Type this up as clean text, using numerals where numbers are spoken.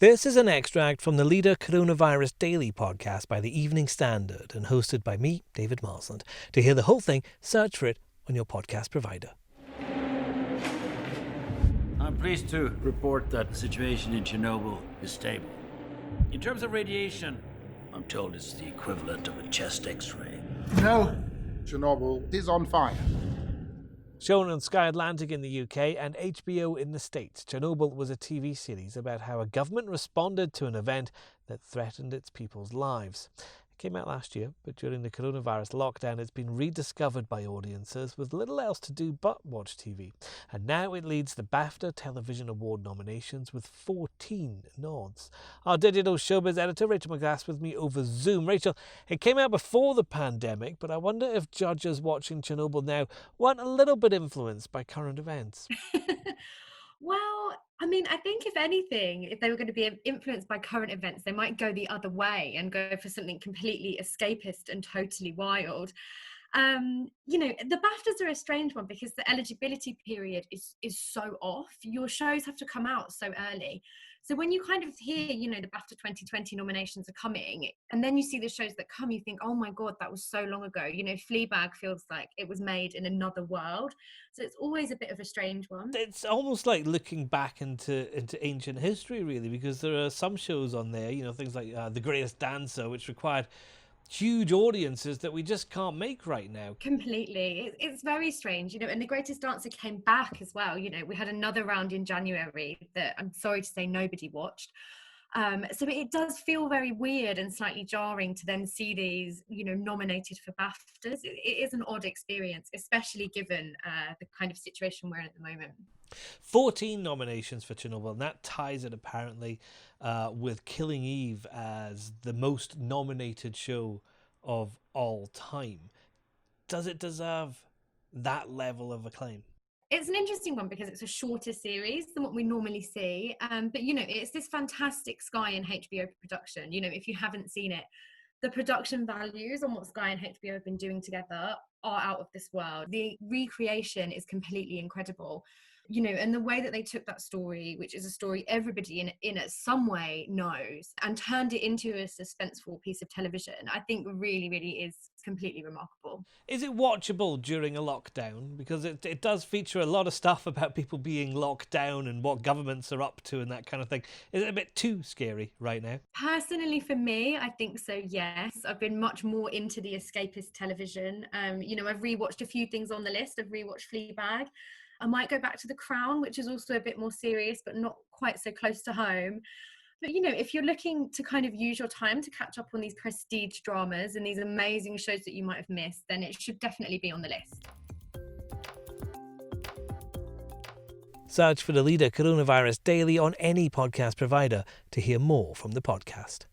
This is an extract from the Leader Coronavirus Daily podcast by the Evening Standard and hosted by me, David Marsland. To hear the whole thing, search for it on your podcast provider. I'm pleased to report that the situation in Chernobyl is stable. In terms of radiation, I'm told it's the equivalent of a chest x-ray. No, Chernobyl is on fire. Shown on Sky Atlantic in the UK and HBO in the States, Chernobyl was a TV series about how a government responded to an event that threatened its people's lives. It came out last year, but during the coronavirus lockdown, it's been rediscovered by audiences with little else to do but watch TV. And now it leads the BAFTA Television Award nominations with 14 nods. Our digital showbiz editor, Rachel McGrath, with me over Zoom. Rachel, it came out before the pandemic, but I wonder if judges watching Chernobyl now weren't a little bit influenced by current events. Well, I mean, I think if anything, if they were going to be influenced by current events, they might go the other way and go for something completely escapist and totally wild. The BAFTAs are a strange one because the eligibility period is so off. Your shows have to come out so early. So when you kind of hear, the BAFTA 2020 nominations are coming, and then you see the shows that come, you think, oh my God, that was so long ago. Fleabag feels like it was made in another world. So it's always a bit of a strange one. It's almost like looking back into ancient history, really, because there are some shows on there, things like The Greatest Dancer, which required huge audiences that we just can't make right now. Completely. It's very strange, and The Greatest Dancer came back as well. We had another round in January that I'm sorry to say nobody watched. So it does feel very weird and slightly jarring to then see these, nominated for BAFTAs. It is an odd experience, especially given the kind of situation we're in at the moment. 14 nominations for Chernobyl, and that ties it apparently with Killing Eve as the most nominated show of all time. Does it deserve that level of acclaim? It's an interesting one because it's a shorter series than what we normally see. But, it's this fantastic Sky and HBO production. If you haven't seen it, the production values on what Sky and HBO have been doing together are out of this world. The recreation is completely incredible. And the way that they took that story, which is a story everybody in it some way knows, and turned it into a suspenseful piece of television, I think really, really is completely remarkable. Is it watchable during a lockdown? Because it does feature a lot of stuff about people being locked down and what governments are up to and that kind of thing. Is it a bit too scary right now? Personally, for me, I think so, yes. I've been much more into the escapist television. I've rewatched a few things on the list. I've rewatched Fleabag. I might go back to The Crown, which is also a bit more serious, but not quite so close to home. But, if you're looking to kind of use your time to catch up on these prestige dramas and these amazing shows that you might have missed, then it should definitely be on the list. Search for the Leader Coronavirus Daily on any podcast provider to hear more from the podcast.